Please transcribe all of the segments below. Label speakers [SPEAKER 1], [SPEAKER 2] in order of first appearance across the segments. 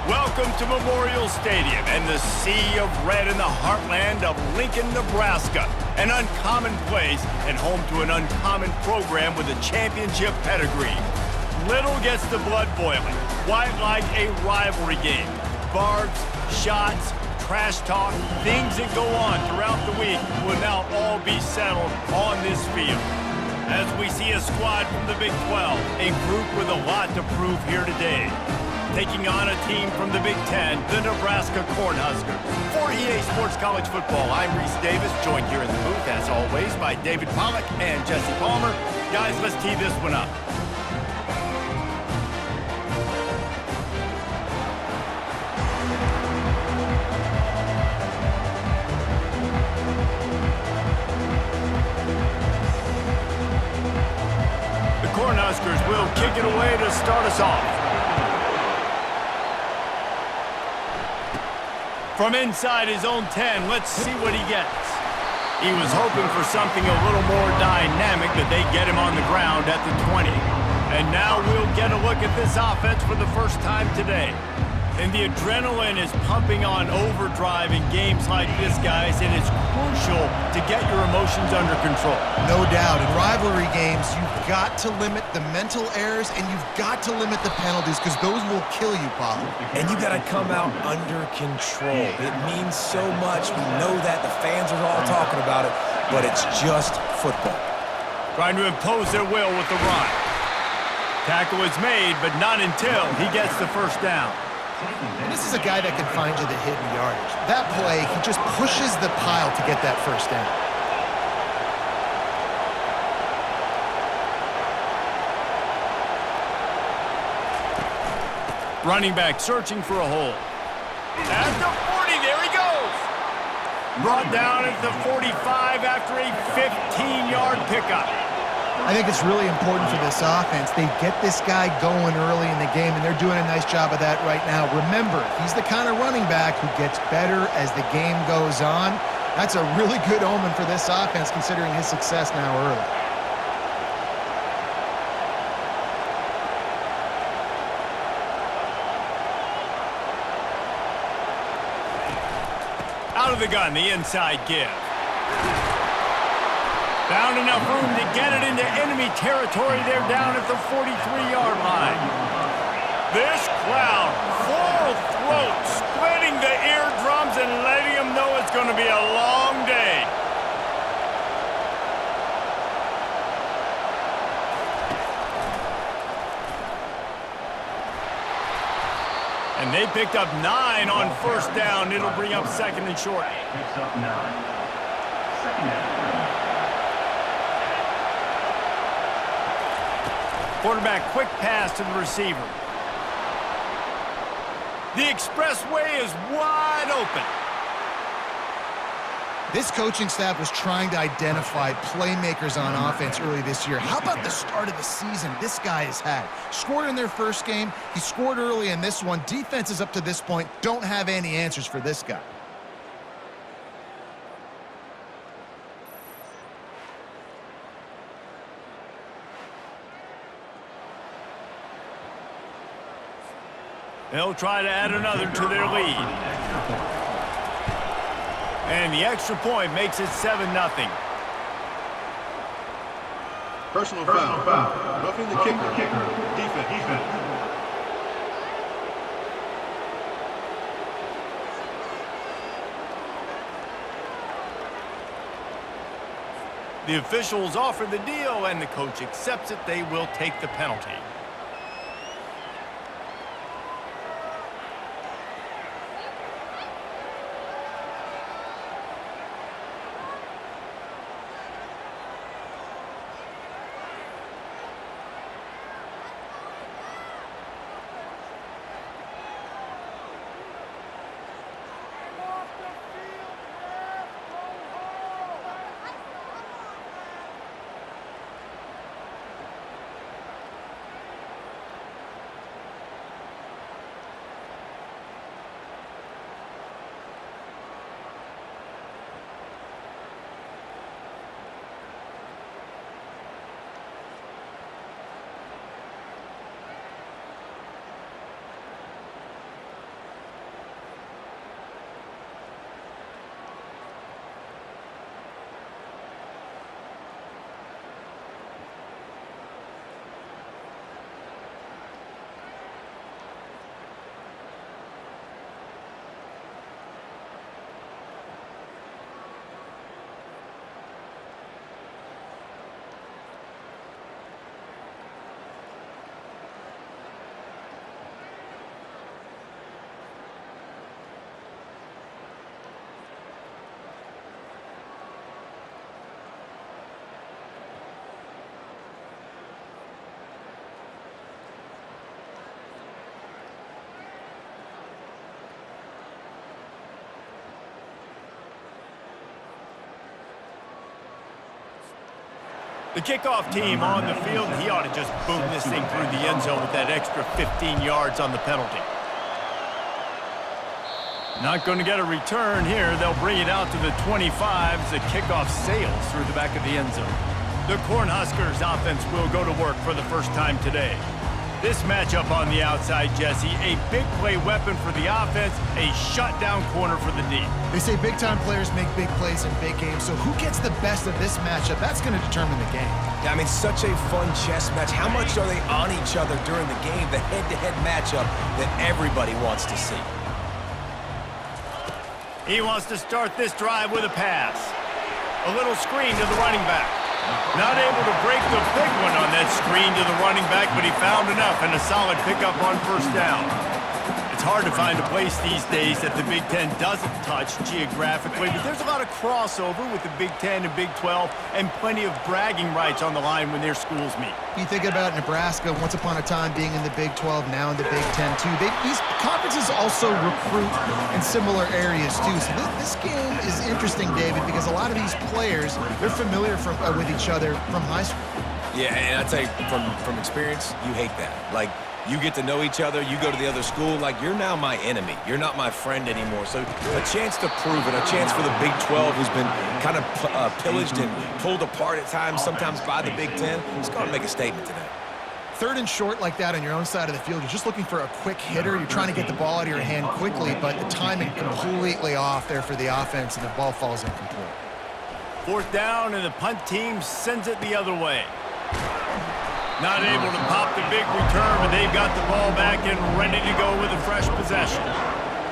[SPEAKER 1] Welcome to Memorial Stadium and the sea of red in the heartland of Lincoln, Nebraska. An uncommon place and home to an uncommon program with a championship pedigree. Little gets the blood boiling, quite like a rivalry game. Barbs, shots, trash talk, things that go on throughout the week will now all be settled on this field. As we see a squad from the Big 12, a group with a lot to prove here today. Taking on a team from the Big 10, the Nebraska Cornhuskers. For EA Sports College Football, I'm Reese Davis, joined here in the booth, as always, by David Pollack and Jesse Palmer. Guys, let's tee this one up. The Cornhuskers will kick it away to start us off. From inside his own 10, let's see what he gets. He was hoping for something a little more dynamic, that they get him on the ground at the 20. And now we'll get a look at this offense for the first time today. And the adrenaline is pumping on overdrive in games like this, guys, and it's crucial to get your emotions under control.
[SPEAKER 2] No doubt. In rivalry games, you've got to limit the mental errors and you've got to limit the penalties because those will kill you, Paul.
[SPEAKER 3] And you got to come out under control. It means so much. We know that. The fans are all talking about it, but it's just football.
[SPEAKER 1] Trying to impose their will with the run. Tackle is made, but not until he gets the first down.
[SPEAKER 2] And this is a guy that can find you the hidden yardage. That play, he just pushes the pile to get that first down.
[SPEAKER 1] Running back searching for a hole. At the 40, there he goes. Brought down at the 45 after a 15-yard pickup.
[SPEAKER 2] I think it's really important for this offense. They get this guy going early in the game, and they're doing a nice job of that right now. Remember, he's the kind of running back who gets better as the game goes on. That's a really good omen for this offense, considering his success now early.
[SPEAKER 1] Out of the gun, the inside give. Found enough room to get it into enemy territory. They're down at the 43-yard line. This crowd, full throat, splitting the eardrums and letting them know it's going to be a long day. And they picked up 9 on first down. It'll bring up second and short.
[SPEAKER 4] Picks up 9. Second down.
[SPEAKER 1] Quarterback quick pass to the receiver. The expressway is wide open.
[SPEAKER 2] This coaching staff was trying to identify playmakers on offense early this year. How about the start of the season this guy has had? Scored in their first game. He scored early in this one. Defenses up to this point don't have any answers for this guy.
[SPEAKER 1] They'll try to add another to their lead. And the extra point makes it 7-0.
[SPEAKER 5] Personal foul. Roughing the kicker. Defense.
[SPEAKER 1] The officials offer the deal, and the coach accepts it. They will take the penalty. The kickoff team on the field, he ought to just boom this thing through the end zone with that extra 15 yards on the penalty. Not going to get a return here. They'll bring it out to the 25 as the kickoff sails through the back of the end zone. The Cornhuskers offense will go to work for the first time today. This matchup on the outside, Jesse, a big play weapon for the offense, a shutdown corner for the D.
[SPEAKER 2] They say big-time players make big plays in big games, so who gets the best of this matchup? That's going to determine the game.
[SPEAKER 3] Yeah, I mean, such a fun chess match. How much are they on each other during the game? The head-to-head matchup that everybody wants to see.
[SPEAKER 1] He wants to start this drive with a pass. A little screen to the running back. Not able to break the big one on that screen to the running back, but he found enough and a solid pickup on first down. It's hard to find a place these days that the Big Ten doesn't touch geographically, but there's a lot of crossover with the Big Ten and Big 12 and plenty of bragging rights on the line when their schools meet.
[SPEAKER 2] You think about Nebraska, once upon a time being in the Big 12, now in the Big 10 too. These conferences also recruit in similar areas too. So this game is interesting, David, because a lot of these players, they're familiar with each other from high school.
[SPEAKER 3] Yeah, and I tell you, from experience, you hate that. Like, you get to know each other, you go to the other school, like, you're now my enemy. You're not my friend anymore. So a chance to prove it, a chance for the Big 12, who's been kind of pillaged and pulled apart at times, sometimes by the Big 10. It's going to make a statement today.
[SPEAKER 2] Third and short like that on your own side of the field, you're just looking for a quick hitter. You're trying to get the ball out of your hand quickly, but the timing completely off there for the offense, and the ball falls incomplete.
[SPEAKER 1] Fourth down, and the punt team sends it the other way. Not able to pop the big return, but they've got the ball back and ready to go with a fresh possession.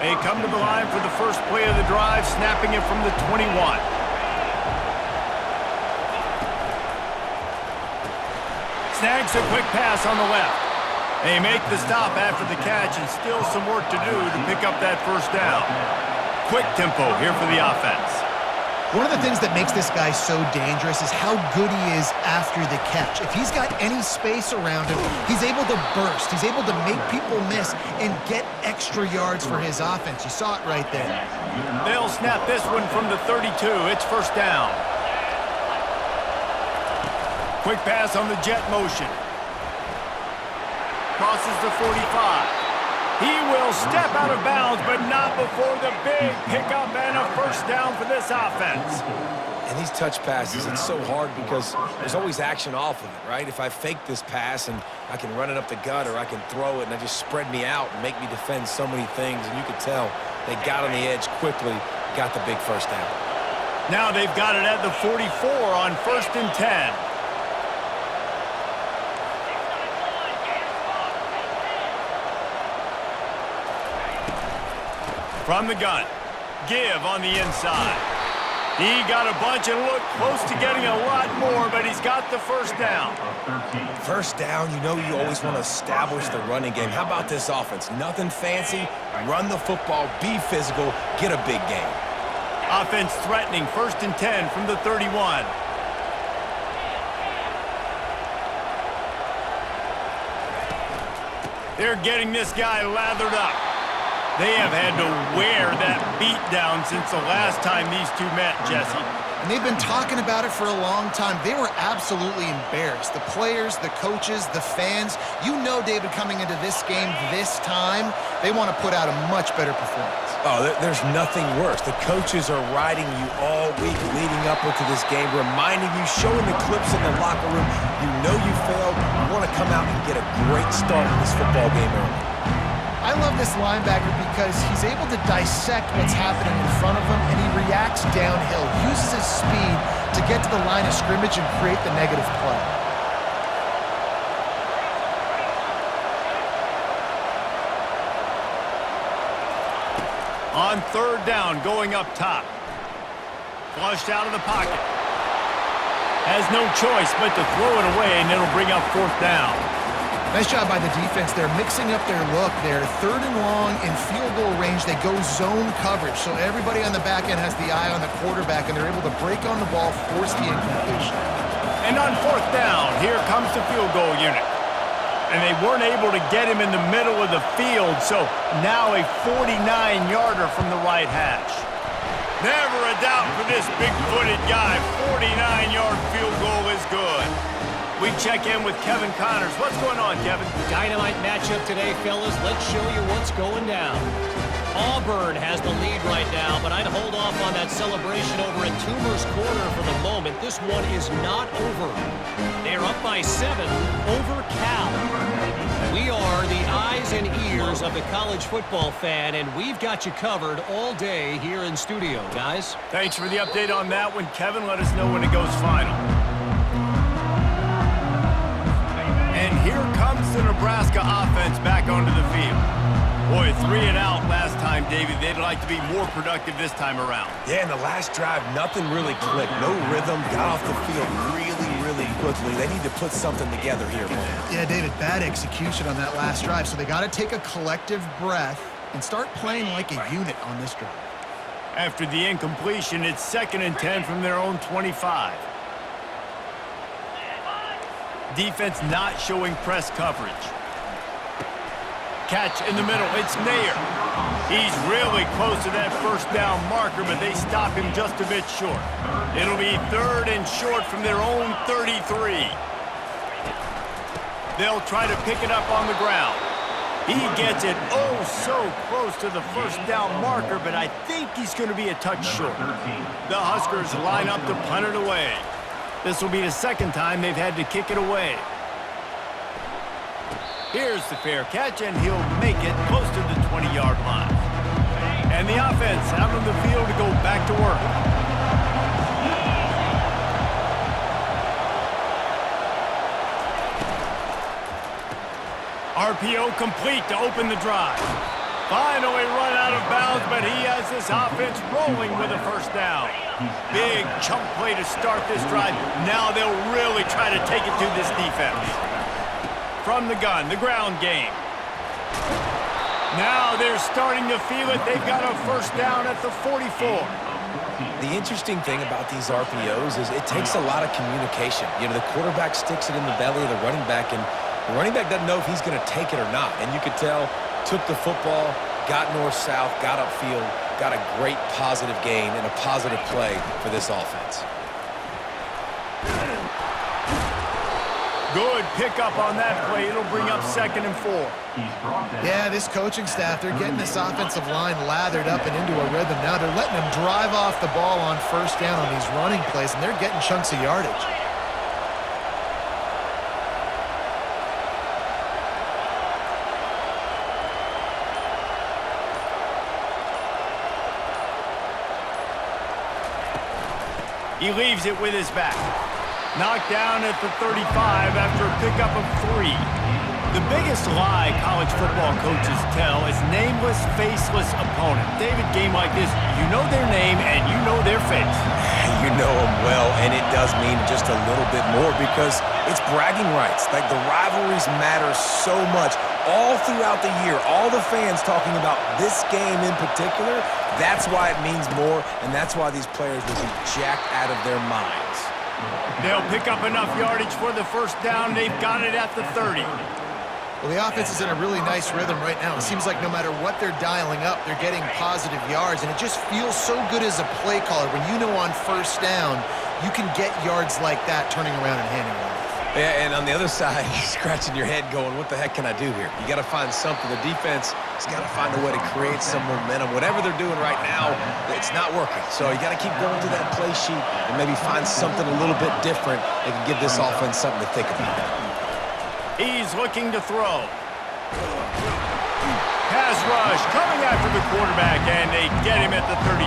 [SPEAKER 1] They come to the line for the first play of the drive, snapping it from the 21. Snags a quick pass on the left. They make the stop after the catch, and still some work to do to pick up that first down. Quick tempo here for the offense.
[SPEAKER 2] One of the things that makes this guy so dangerous is how good he is after the catch. If he's got any space around him, he's able to burst. He's able to make people miss and get extra yards for his offense. You saw it right there.
[SPEAKER 1] They'll snap this one from the 32. It's first down. Quick pass on the jet motion. Crosses the 45. He will step out of bounds, but not before the big pickup and a first down for this offense.
[SPEAKER 3] And these touch passes, it's so hard because there's always action off of it, right? If I fake this pass and I can run it up the gut, or I can throw it and I just spread me out and make me defend so many things, and you can tell they got on the edge quickly, got the big first down.
[SPEAKER 1] Now they've got it at the 44 on 1st and 10. From the gun, give on the inside. He got a bunch and looked close to getting a lot more, but he's got the first down.
[SPEAKER 3] First down, you know you always want to establish the running game. How about this offense? Nothing fancy, run the football, be physical, get a big gain.
[SPEAKER 1] Offense threatening, 1st and 10 from the 31. They're getting this guy lathered up. They have had to wear that beat down since the last time these two met, Jesse.
[SPEAKER 2] And they've been talking about it for a long time. They were absolutely embarrassed. The players, the coaches, the fans. You know, David, coming into this game this time, they want to put out a much better performance.
[SPEAKER 3] Oh, there's nothing worse. The coaches are riding you all week leading up into this game, reminding you, showing the clips in the locker room. You know you failed. You want to come out and get a great start in this football game early.
[SPEAKER 2] I love this linebacker because he's able to dissect what's happening in front of him, and he reacts downhill, uses his speed to get to the line of scrimmage and create the negative play.
[SPEAKER 1] On 3rd down, going up top. Flushed out of the pocket. Has no choice but to throw it away, and it'll bring up 4th down.
[SPEAKER 2] Nice job by the defense. They're mixing up their look. They're 3rd and long in field goal range. They go zone coverage, so everybody on the back end has the eye on the quarterback, and they're able to break on the ball, force the incompletion.
[SPEAKER 1] And on 4th down, here comes the field goal unit. And they weren't able to get him in the middle of the field, so now a 49-yarder from the right hash. Never a doubt for this big-footed guy. 49-yard field goal is good. We check in with Kevin Connors. What's going on, Kevin?
[SPEAKER 6] Dynamite matchup today, fellas. Let's show you what's going down. Auburn has the lead right now, but I'd hold off on that celebration over at Toomer's Corner for the moment. This one is not over. They're up by 7 over Cal. We are the eyes and ears of the college football fan, and we've got you covered all day here in studio, guys.
[SPEAKER 1] Thanks for the update on that one, Kevin. Let us know when it goes final. And here comes the Nebraska offense back onto the field. Boy, 3 and out last time, David. They'd like to be more productive this time around.
[SPEAKER 3] Yeah, in the last drive, nothing really clicked. No rhythm. Got off the field really quickly. They need to put something together here, man.
[SPEAKER 2] Yeah, David, bad execution on that last drive, so they got to take a collective breath and start playing like a unit on this drive.
[SPEAKER 1] After the incompletion, it's 2nd and 10 from their own 25. Defense not showing press coverage. Catch in the middle. It's Nair. He's really close to that first down marker, but they stop him just a bit short. It'll be 3rd and short from their own 33. They'll try to pick it up on the ground. He gets it so close to the first down marker, but I think he's going to be a touch short. The Huskers line up to punt it away. This will be the 2nd time they've had to kick it away. Here's the fair catch, and he'll make it close to the 20-yard line. And the offense out on the field to go back to work. RPO complete to open the drive. Finally run out of bounds, but he has this offense rolling with a first down. Big chunk play to start this drive. Now they'll really try to take it to this defense. From the gun, the ground game. Now they're starting to feel it. They've got a first down at the 44.
[SPEAKER 3] The interesting thing about these RPOs is it takes a lot of communication. You know, the quarterback sticks it in the belly of the running back, and the running back doesn't know if he's going to take it or not. And you could tell, took the football, got north-south, got upfield, got a great positive gain and a positive play for this offense.
[SPEAKER 1] Good pickup on that play. It'll bring up 2nd and 4.
[SPEAKER 2] Yeah, this coaching staff, they're getting this offensive line lathered up and into a rhythm. Now they're letting them drive off the ball on first down on these running plays, and they're getting chunks of yardage.
[SPEAKER 1] He leaves it with his back. Knocked down at the 35 after a pickup of 3. The biggest lie college football coaches tell is nameless, faceless opponent. David, game like this, you know their name and you know their face.
[SPEAKER 3] You know them well, and it does mean just a little bit more because it's bragging rights. Like, the rivalries matter so much. All throughout the year, all the fans talking about this game in particular, that's why it means more, and that's why these players will be jacked out of their minds.
[SPEAKER 1] They'll pick up enough yardage for the first down. They've got it at the 30.
[SPEAKER 2] Well, the offense is in a really nice rhythm right now. It seems like no matter what they're dialing up, they're getting positive yards, and it just feels so good as a play caller when you know on first down you can get yards like that turning around and handing it off.
[SPEAKER 3] Yeah, and on the other side, you're scratching your head going, what the heck can I do here? You got to find something. The defense has got to find a way to create some momentum. Whatever they're doing right now, it's not working. So you got to keep going through that play sheet and maybe find something a little bit different that can give this offense something to think about.
[SPEAKER 1] He's looking to throw. Pass rush coming after the quarterback, and they get him at the 32.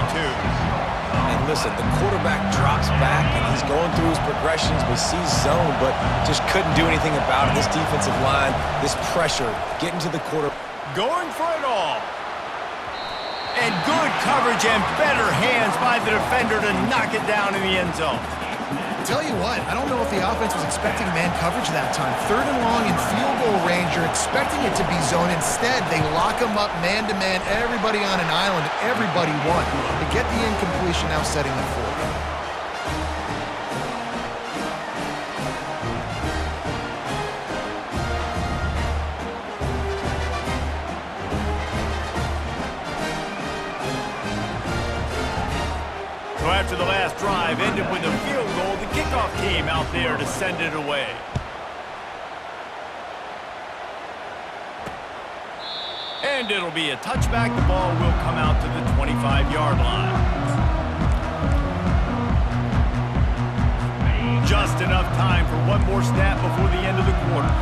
[SPEAKER 3] And listen, the quarterback drops back, and he's going through his progressions. We see zone, but just couldn't do anything about it. This defensive line, this pressure, getting to the quarter.
[SPEAKER 1] Going for it all. And good coverage and better hands by the defender to knock it down in the end zone.
[SPEAKER 2] Tell you what, I don't know if the offense was expecting man coverage that time. 3rd and long in field goal range, you're expecting it to be zone. Instead, they lock them up man-to-man, everybody on an island, everybody won. They get the incompletion, now setting the 4th.
[SPEAKER 1] after the last drive ended with a field goal, the kickoff team out there to send it away. And it'll be a touchback. The ball will come out to the 25-yard line. Just enough time for one more snap before the end of the quarter.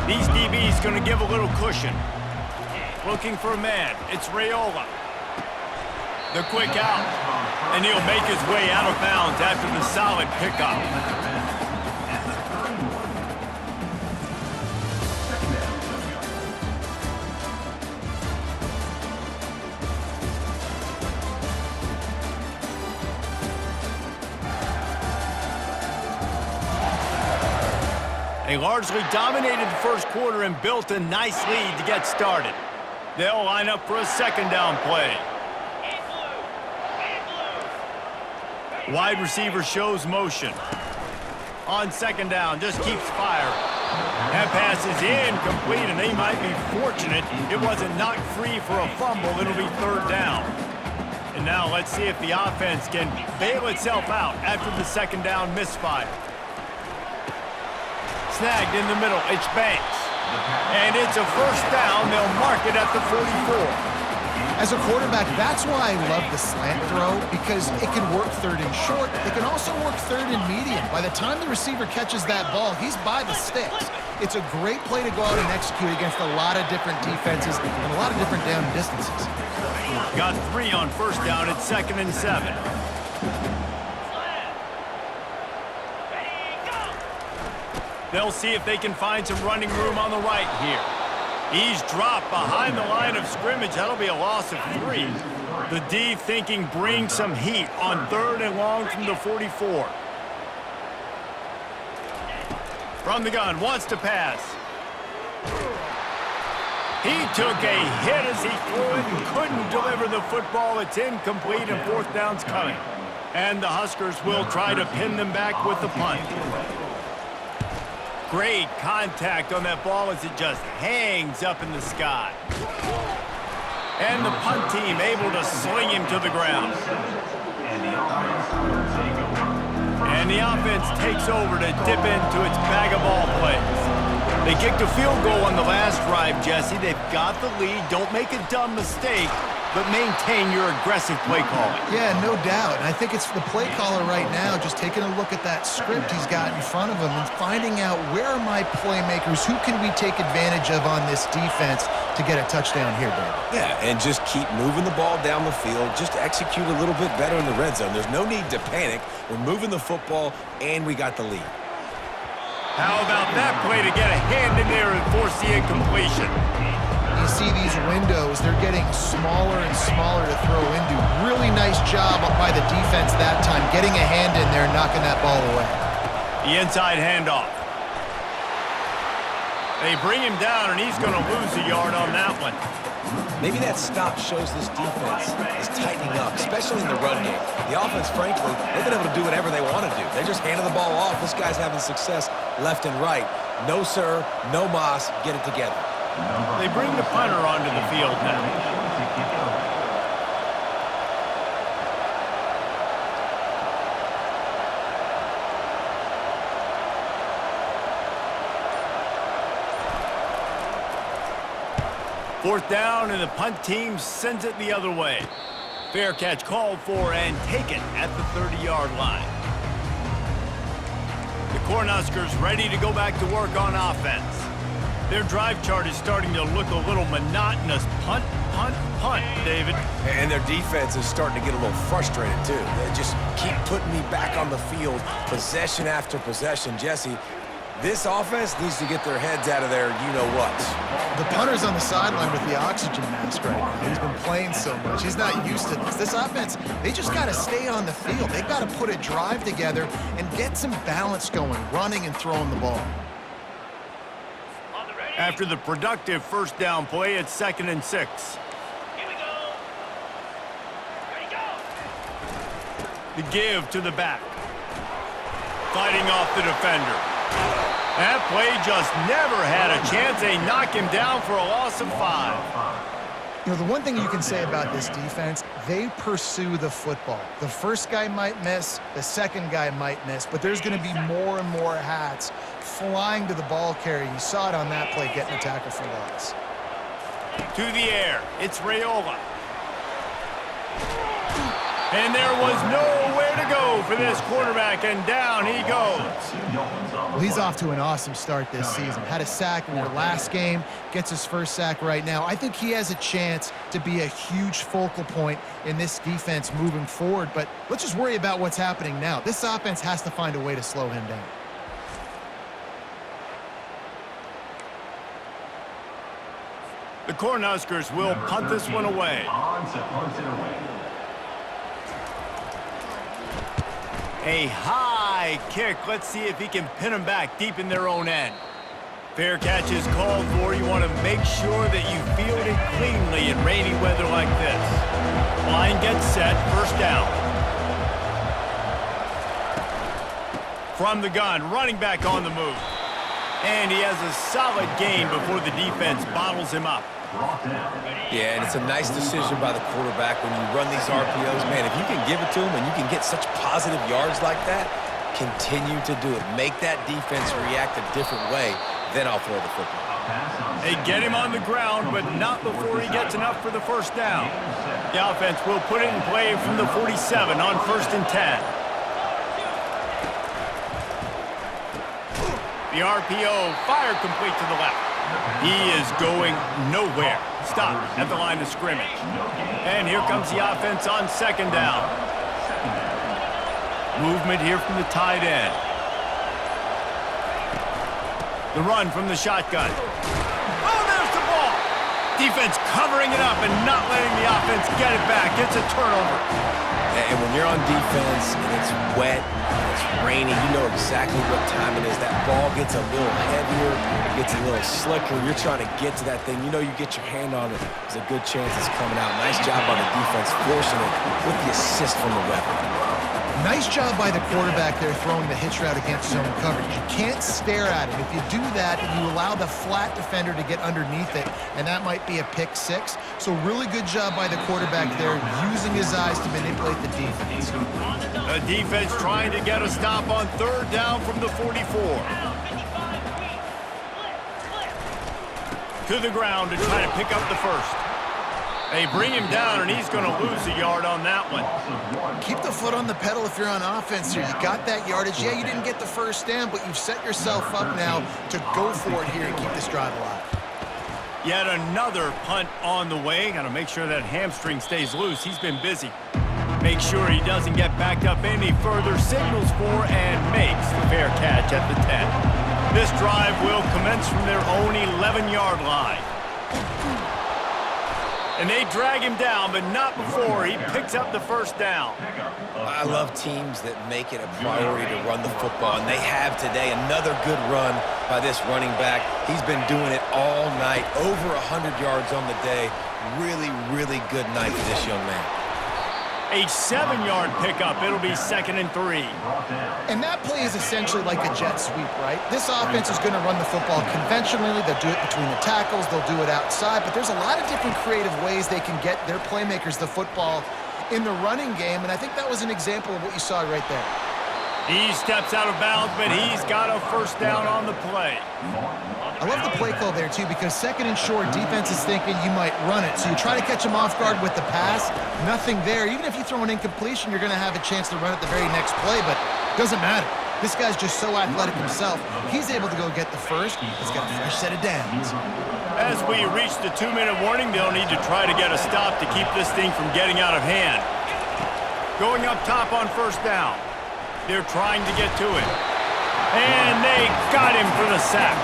[SPEAKER 1] These DBs going to give a little cushion. Looking for a man. It's Raiola. The quick out. And he'll make his way out of bounds after the solid pickup. They largely dominated the first quarter and built a nice lead to get started. They'll line up for a second down play. Wide receiver shows motion. On second down, just keeps firing. That pass is incomplete, and they might be fortunate it wasn't knocked free for a fumble. It'll be third down. And now let's see if the offense can bail itself out after the second down misfire. Snagged in the middle, it's Banks. And it's a first down. They'll mark it at the 44.
[SPEAKER 2] As a quarterback, that's why I love the slant throw, because it can work third and short. It can also work third and medium. By the time the receiver catches that ball, he's by the sticks. It's a great play to go out and execute against a lot of different defenses and a lot of different down distances.
[SPEAKER 1] Got 3 on first down at 2nd and 7. They'll see if they can find some running room on the right here. He's dropped behind the line of scrimmage. That'll be a loss of 3. The D thinking bring some heat on 3rd and long from the 44. From the gun, wants to pass. He took a hit as he threw it and couldn't deliver the football. It's incomplete and 4th down's coming. And the Huskers will try to pin them back with the punt. Great contact on that ball as it just hangs up in the sky. And the punt team able to sling him to the ground. And the offense takes over to dip into its bag of ball plays. They kicked a field goal on the last drive, Jesse. They've got the lead. Don't make a dumb mistake, but maintain your aggressive play calling.
[SPEAKER 2] Yeah, no doubt. And I think it's the play caller right now just taking a look at that script he's got in front of him and finding out where are my playmakers, who can we take advantage of on this defense to get a touchdown here, David.
[SPEAKER 3] Yeah, and just keep moving the ball down the field. Just execute a little bit better in the red zone. There's no need to panic. We're moving the football, and we got the lead.
[SPEAKER 1] How about that play to get a hand in there and force the incompletion?
[SPEAKER 2] You see these windows, they're getting smaller and smaller to throw into. Really nice job by the defense that time, getting a hand in there and knocking that ball away.
[SPEAKER 1] The inside handoff. They bring him down, and he's going to lose a yard on that one.
[SPEAKER 3] Maybe that stop shows this defense is tightening up, especially in the run game. The offense, frankly, they've been able to do whatever they want to do. They just handed the ball off. This guy's having success left and right. No, sir, no mas, get it together.
[SPEAKER 1] They bring the punter onto the field now. Fourth down, and the punt team sends it the other way. Fair catch called for and taken at the 30-yard line. The Cornhuskers ready to go back to work on offense. Their drive chart is starting to look a little monotonous. Punt, punt, punt, David.
[SPEAKER 3] And their defense is starting to get a little frustrated, too. They just keep putting me back on the field, possession after possession. Jesse, this offense needs to get their heads out of there, you-know-what.
[SPEAKER 2] The punter's on the sideline with the oxygen mask right now. He's been playing so much. He's not used to this. This offense, they just got to stay on the field. They've got to put a drive together and get some balance going, running and throwing the ball.
[SPEAKER 1] After the productive first down play, it's 2nd and 6.
[SPEAKER 6] Here we go. Ready, go.
[SPEAKER 1] The give to the back. Fighting off the defender. That play just never had a chance. They knock him down for a loss of 5.
[SPEAKER 2] You know, the one thing you can say about this defense, they pursue the football. The first guy might miss, the second guy might miss, but there's going to be more and more hats flying to the ball carrier. You saw it on that play, getting a tackle for loss.
[SPEAKER 1] To the air, it's Raiola. And there was nowhere to go for this quarterback, and down he goes.
[SPEAKER 2] Well, he's off to an awesome start this season. Had a sack in their last game, gets his first sack right now. I think he has a chance to be a huge focal point in this defense moving forward, but let's just worry about what's happening now. This offense has to find a way to slow him down.
[SPEAKER 1] The Cornhuskers will punt this one away. A high kick. Let's see if he can pin them back deep in their own end. Fair catch is called for. You want to make sure that you field it cleanly in rainy weather like this. Line gets set. First down. From the gun, running back on the move. And he has a solid gain before the defense bottles him up.
[SPEAKER 3] Yeah, and it's a nice decision by the quarterback when you run these RPOs. Man, if you can give it to him and you can get such positive yards like that, continue to do it. Make that defense react a different way, then I'll throw the football.
[SPEAKER 1] They get him on the ground, but not before he gets enough for the first down. The offense will put it in play from the 47 on 1st and 10. The RPO fired complete to the left. He is going nowhere. Stop at the line of scrimmage. And here comes the offense on 2nd down. Movement here from the tight end. The run from the shotgun. Oh, there's the ball. Defense covering it up and not letting the offense get it back. It's a turnover.
[SPEAKER 3] And when you're on defense and it's wet and it's rainy, you know exactly what time it is. That ball gets a little heavier, it gets a little slicker. You're trying to get to that thing. You know you get your hand on it. There's a good chance it's coming out. Nice job by the defense forcing it with the assist from the ref.
[SPEAKER 2] Nice job by the quarterback there throwing the hitch route against zone coverage. You can't stare at him. If you do that, you allow the flat defender to get underneath it, and that might be a pick six. So really good job by the quarterback there, using his eyes to manipulate the defense.
[SPEAKER 1] The defense trying to get a stop on 3rd down from the 44. To the ground to try to pick up the first. They bring him down, and he's going to lose a yard on that one.
[SPEAKER 2] Keep the foot on the pedal if you're on offense here. You got that yardage. Yeah, you didn't get the first down, but you've set yourself up now to go for it here and keep this drive alive.
[SPEAKER 1] Yet another punt on the way. Got to make sure that hamstring stays loose. He's been busy. Make sure he doesn't get backed up any further. Signals for and makes the fair catch at the 10. This drive will commence from their own 11-yard line. And they drag him down, but not before he picks up the first down.
[SPEAKER 3] I love teams that make it a priority to run the football, and they have today. Another good run by this running back. He's been doing it all night, over 100 yards on the day. Really, really good night for this young man.
[SPEAKER 1] A 7-yard pickup. It'll be 2nd and 3.
[SPEAKER 2] And that play is essentially like a jet sweep, right? This offense is going to run the football conventionally. They'll do it between the tackles. They'll do it outside. But there's a lot of different creative ways they can get their playmakers the football in the running game. And I think that was an example of what you saw right there.
[SPEAKER 1] He steps out of bounds, but he's got a first down on the play.
[SPEAKER 2] I love the play call there, too, because 2nd and short, defense is thinking you might run it. So you try to catch him off guard with the pass. Nothing there. Even if you throw an incompletion, you're going to have a chance to run it the very next play, but it doesn't matter. This guy's just so athletic himself. He's able to go get the first. He's got a fresh set of downs.
[SPEAKER 1] As we reach the 2-minute warning, they'll need to try to get a stop to keep this thing from getting out of hand. Going up top on first down. They're trying to get to it. And they got him for the sack.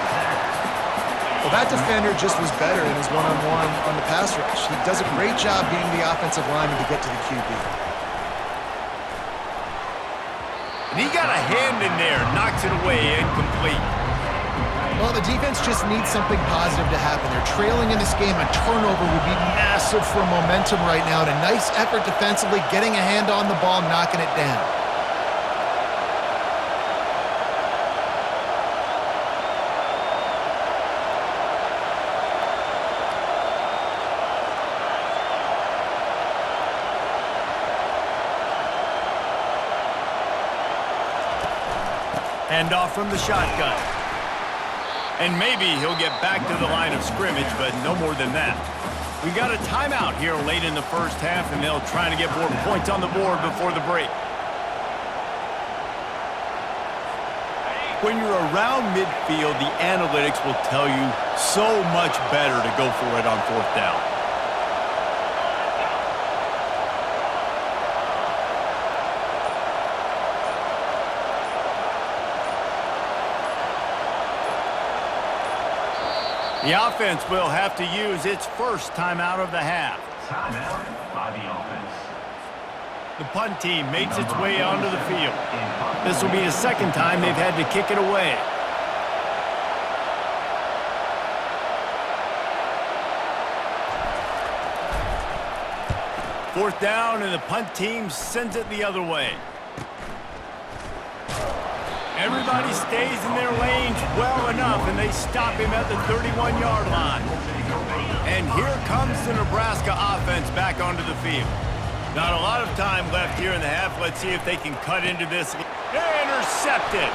[SPEAKER 2] Well, that defender just was better in his one-on-one on the pass rush. He does a great job being the offensive lineman to get to the QB.
[SPEAKER 1] And he got a hand in there, knocks it away, incomplete.
[SPEAKER 2] Well, the defense just needs something positive to happen. They're trailing in this game. A turnover would be massive for momentum right now. And a nice effort defensively, getting a hand on the ball, knocking it down.
[SPEAKER 1] Handoff from the shotgun. And maybe he'll get back to the line of scrimmage, but no more than that. We got a timeout here late in the first half, and they'll try to get more points on the board before the break. When you're around midfield, the analytics will tell you so much better to go for it on fourth down. The offense will have to use its first timeout of the half.
[SPEAKER 4] Timeout by the offense.
[SPEAKER 1] The punt team makes its way onto the field. This will be the second time they've had to kick it away. Fourth down, and the punt team sends it the other way. Everybody stays in their lanes well enough, and they stop him at the 31-yard line. And here comes the Nebraska offense back onto the field. Not a lot of time left here in the half. Let's see if they can cut into this. Intercepted.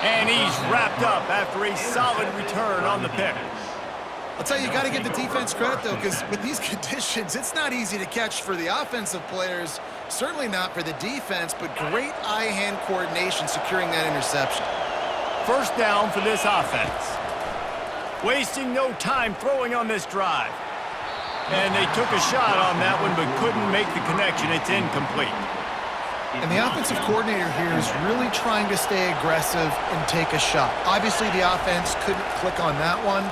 [SPEAKER 1] And he's wrapped up after a solid return on the pick.
[SPEAKER 2] I'll tell you, you got to give the defense credit, though, because with these conditions, it's not easy to catch for the offensive players. Certainly not for the defense, but great eye-hand coordination securing that interception.
[SPEAKER 1] First down for this offense. Wasting no time throwing on this drive. And they took a shot on that one, but couldn't make the connection. It's incomplete.
[SPEAKER 2] And the offensive coordinator here is really trying to stay aggressive and take a shot. Obviously, the offense couldn't click on that one.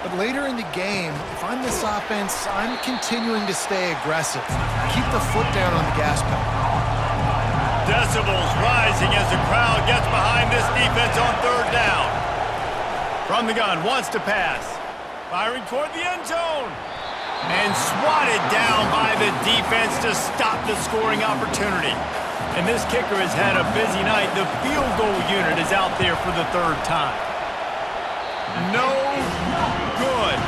[SPEAKER 2] But later in the game, if I'm this offense, I'm continuing to stay aggressive. Keep the foot down on the gas pedal.
[SPEAKER 1] Decibels rising as the crowd gets behind this defense on third down. From the gun, wants to pass. Firing toward the end zone. And swatted down by the defense to stop the scoring opportunity. And this kicker has had a busy night. The field goal unit is out there for the third time. No good.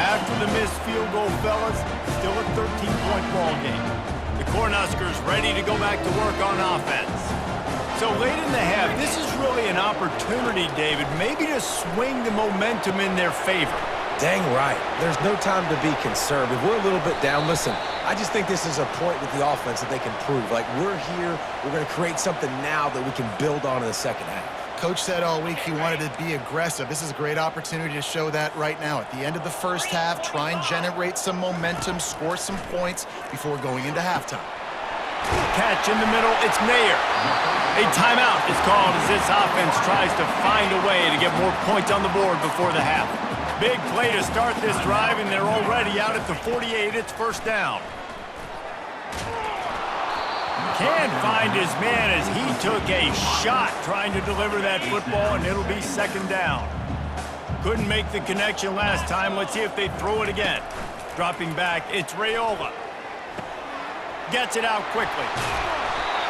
[SPEAKER 1] After the missed field goal, fellas, still a 13-point ball game. The Cornhuskers ready to go back to work on offense. So late in the half, this is really an opportunity, David, maybe to swing the momentum in their favor.
[SPEAKER 3] Dang right. There's no time to be conservative. We're a little bit down. Listen, I just think this is a point with the offense that they can prove. Like, we're here. We're going to create something now that we can build on in the second half.
[SPEAKER 2] Coach said all week he wanted to be aggressive. This is a great opportunity to show that right now. At the end of the first half, try and generate some momentum, score some points before going into halftime.
[SPEAKER 1] Catch in the middle, it's Mayer. A timeout is called as this offense tries to find a way to get more points on the board before the half. Big play to start this drive, and they're already out at the 48. It's first down. Can't find his man as he took a shot trying to deliver that football, and it'll be second down. Couldn't make the connection last time. Let's see if they throw it again. Dropping back, it's Raiola. Gets it out quickly.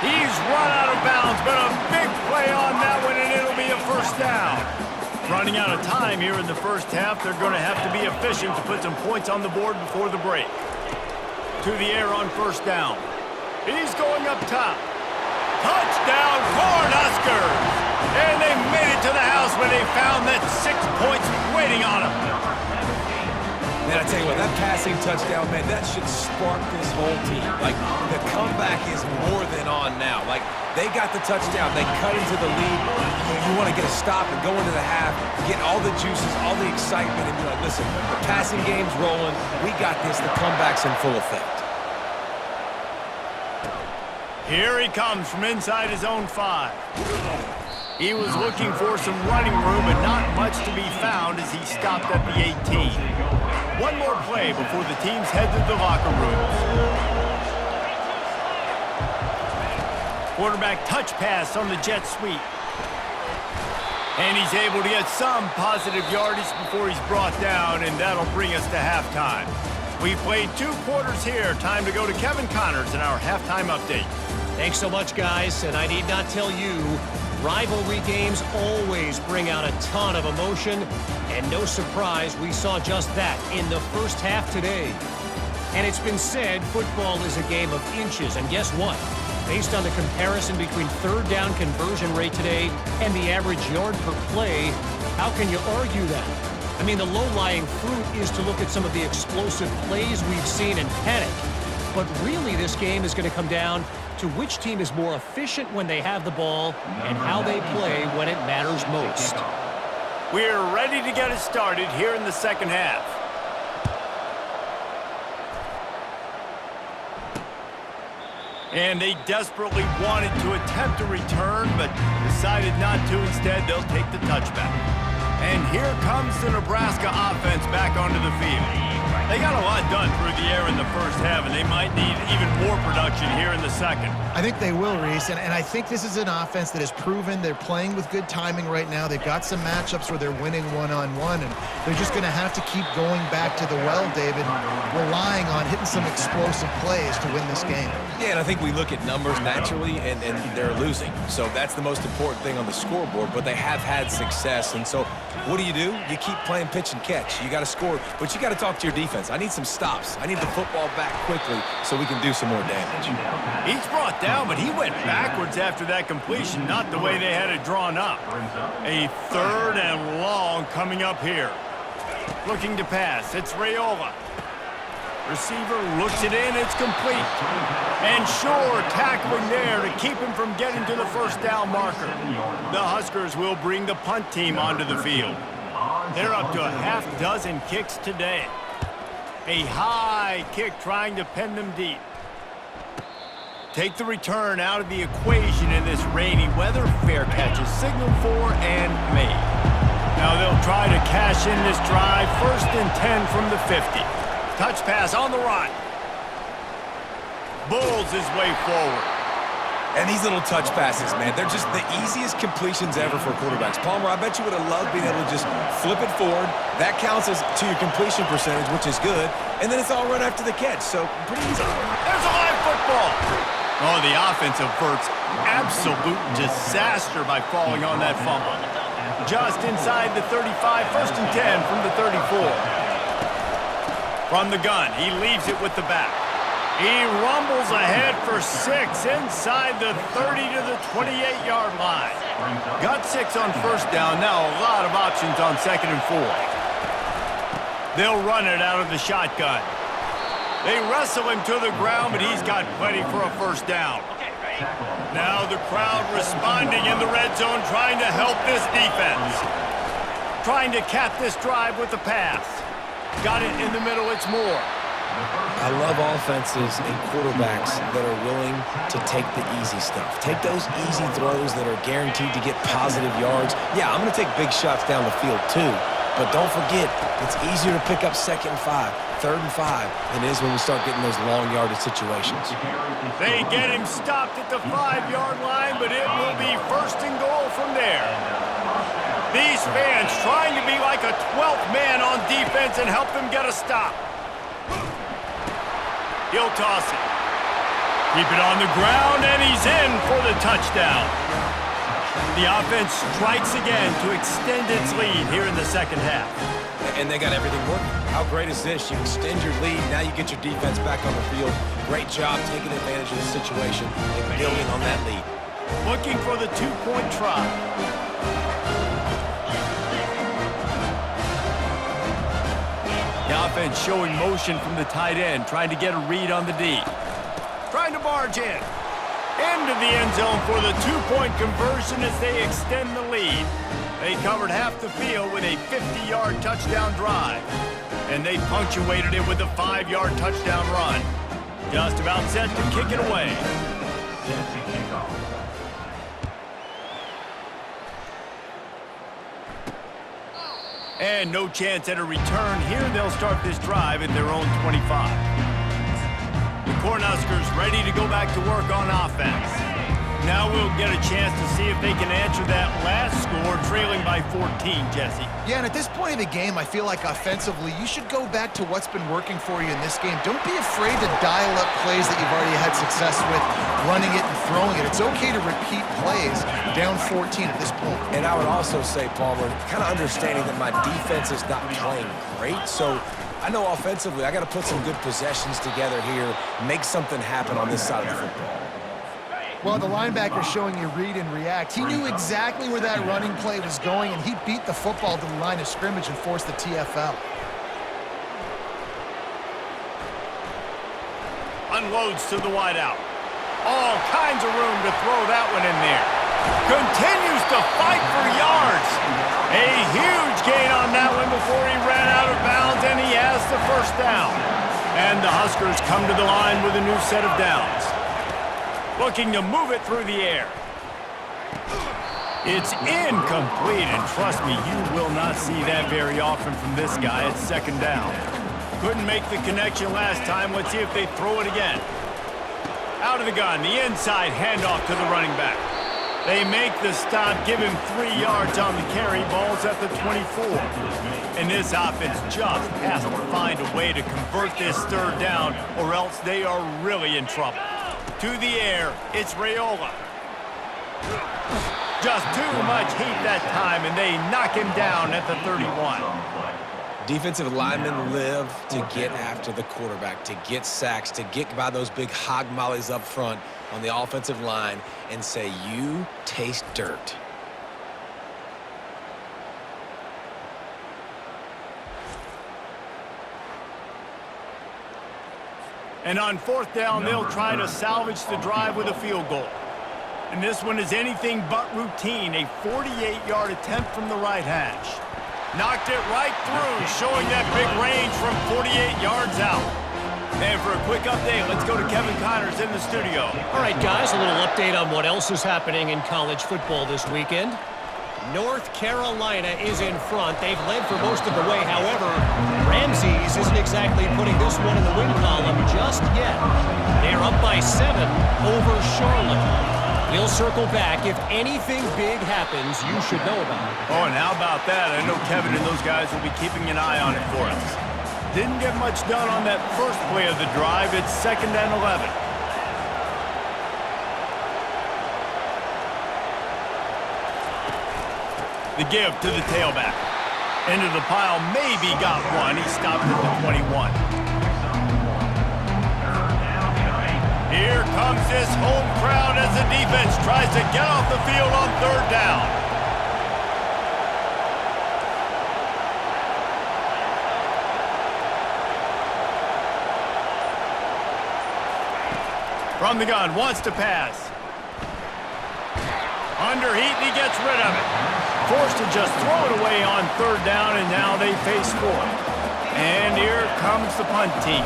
[SPEAKER 1] He's run out of bounds, but a big play on that one, and it'll be a first down. Running out of time here in the first half. They're going to have to be efficient to put some points on the board before the break. To the air on first down. He's going up top. Touchdown, Cornhuskers! And they made it to the house when they found that 6 points waiting on them.
[SPEAKER 3] Man, I tell you what, that passing touchdown, man, that should spark this whole team. Like, the comeback is more than on now. Like, they got the touchdown. They cut into the lead. You want to get a stop and go into the half, get all the juices, all the excitement, and be like, listen, the passing game's rolling. We got this. The comeback's in full effect.
[SPEAKER 1] Here he comes from inside his own 5. He was looking for some running room, but not much to be found as he stopped at the 18. One more play before the teams head to the locker rooms. Quarterback touch pass on the jet sweep. And he's able to get some positive yardage before he's brought down, and that'll bring us to halftime. We've played 2 quarters here. Time to go to Kevin Connors in our halftime update.
[SPEAKER 6] Thanks so much, guys, and I need not tell you, rivalry games always bring out a ton of emotion, and no surprise we saw just that in the first half today. And it's been said football is a game of inches, and guess what? Based on the comparison between third down conversion rate today and the average yard per play, how can you argue that? I mean, the low-lying fruit is to look at some of the explosive plays we've seen and panic. But really, this game is going to come down to which team is more efficient when they have the ball and how they play when it matters most.
[SPEAKER 1] We're ready to get it started here in the second half. And they desperately wanted to attempt a return, but decided not to. Instead, they'll take the touchback. And here comes the Nebraska offense back onto the field. They got a lot done through the air in the first half, and they might need even more production here in the second.
[SPEAKER 2] I think they will, Reese, and I think this is an offense that has proven they're playing with good timing right now. They've got some matchups where they're winning one-on-one, and they're just going to have to keep going back to the well, David, relying on hitting some explosive plays to win this game.
[SPEAKER 3] Yeah, and I think we look at numbers naturally, and they're losing. So that's the most important thing on the scoreboard, but they have had success. And so what do? You keep playing pitch and catch. You got to score, but you got to talk to your defense. I need some stops. I need the football back quickly so we can do some more damage.
[SPEAKER 1] He's brought down, but he went backwards after that completion, not the way they had it drawn up. A third and long coming up here. Looking to pass. It's Raiola. Receiver looks it in. It's complete. And Shore tackling there to keep him from getting to the first down marker. The Huskers will bring the punt team onto the field. They're up to a half dozen kicks today. A high kick trying to pen them deep. Take the return out of the equation in this rainy weather. Fair catch is signaled for and made. Now they'll try to cash in this drive. 1st and 10 from the 50. Touch pass on the run. Bulls his way forward.
[SPEAKER 3] And these little touch passes, man, they're just the easiest completions ever for quarterbacks. Palmer, I bet you would have loved being able to just flip it forward. That counts as to your completion percentage, which is good. And then it's all run after the catch, so pretty easy.
[SPEAKER 1] There's a live football. Oh, the offense averts absolute disaster by falling on that fumble. Just inside the 35, 1st and 10 from the 34. From the gun, he leaves it with the back. He rumbles ahead for 6 inside the 30 to the 28-yard line. Got 6 on 1st down. Now a lot of options on 2nd and 4. They'll run it out of the shotgun. They wrestle him to the ground, but he's got plenty for a 1st down. Now the crowd responding in the red zone, trying to help this defense. Trying to cap this drive with the pass. Got it in the middle, it's Moore.
[SPEAKER 3] I love offenses and quarterbacks that are willing to take the easy stuff. Take those easy throws that are guaranteed to get positive yards. Yeah, I'm going to take big shots down the field too, but don't forget, it's easier to pick up 2nd and 5, 3rd and 5 than it is when we start getting those long yardage situations.
[SPEAKER 1] They get him stopped at the 5-yard line, but it will be 1st and goal from there. These fans trying to be like a 12th man on defense and help them get a stop. He'll toss it. Keep it on the ground, and he's in for the touchdown. The offense strikes again to extend its lead here in the second half.
[SPEAKER 3] And they got everything working. How great is this? You extend your lead, now you get your defense back on the field. Great job taking advantage of the situation and building on that lead.
[SPEAKER 1] Looking for the 2-point try. The offense showing motion from the tight end, trying to get a read on the D. Trying to barge in. Into the end zone for the 2-point conversion as they extend the lead. They covered half the field with a 50-yard touchdown drive. And they punctuated it with a 5-yard touchdown run. Just about set to kick it away. And no chance at a return here. They'll start this drive at their own 25. The Cornhuskers ready to go back to work on offense. Now we'll get a chance to see if they can answer that last score, trailing by 14, Jesse.
[SPEAKER 2] Yeah, and at this point of the game, I feel like offensively, you should go back to what's been working for you in this game. Don't be afraid to dial up plays that you've already had success with, running it and throwing it. It's okay to repeat plays down 14 at this point.
[SPEAKER 3] And I would also say, Palmer, kind of understanding that my defense is not playing great, so I know offensively I got to put some good possessions together here, make something happen on this side of the football.
[SPEAKER 2] Well, the linebacker showing you read and react. He knew exactly where that running play was going, and he beat the football to the line of scrimmage and forced the TFL.
[SPEAKER 1] Unloads to the wideout. All kinds of room to throw that one in there. Continues to fight for yards. A huge gain on that one before he ran out of bounds, and he has the first down. And the Huskers come to the line with a new set of downs. Looking to move it through the air. It's incomplete, and trust me, you will not see that very often from this guy at second down. Couldn't make the connection last time. Let's see if they throw it again. Out of the gun, the inside handoff to the running back. They make the stop, give him 3 yards on the carry. Ball's at the 24. And this offense just has to find a way to convert this third down, or else they are really in trouble. To the air, it's Raiola. Just too much heat that time, and they knock him down at the 31.
[SPEAKER 3] Defensive linemen live to get after the quarterback, to get sacks, to get by those big hog mollies up front on the offensive line and say, you taste dirt.
[SPEAKER 1] And on fourth down, they'll try to salvage the drive with a field goal. And this one is anything but routine, a 48-yard attempt from the right hash. Knocked it right through, showing that big range from 48 yards out. And for a quick update, let's go to Kevin Connors in the studio.
[SPEAKER 6] All right, guys, a little update on what else is happening in college football this weekend. North Carolina is in front. They've led for most of the way. However, Ramses isn't exactly putting this one in the win column just yet. They're up by 7 over Charlotte. We'll circle back. If anything big happens, you should know about it.
[SPEAKER 1] Oh, and how about that? I know Kevin and those guys will be keeping an eye on it for us. Didn't get much done on that first play of the drive. It's 2nd and 11. The give to the tailback. Into the pile, maybe got one. He stopped at the 21. Here comes this home crowd as the defense tries to get off the field on 3rd down. From the gun, wants to pass. Under heat, and he gets rid of it. Forced to just throw it away on 3rd down, and now they face 4th. And here comes the punt team.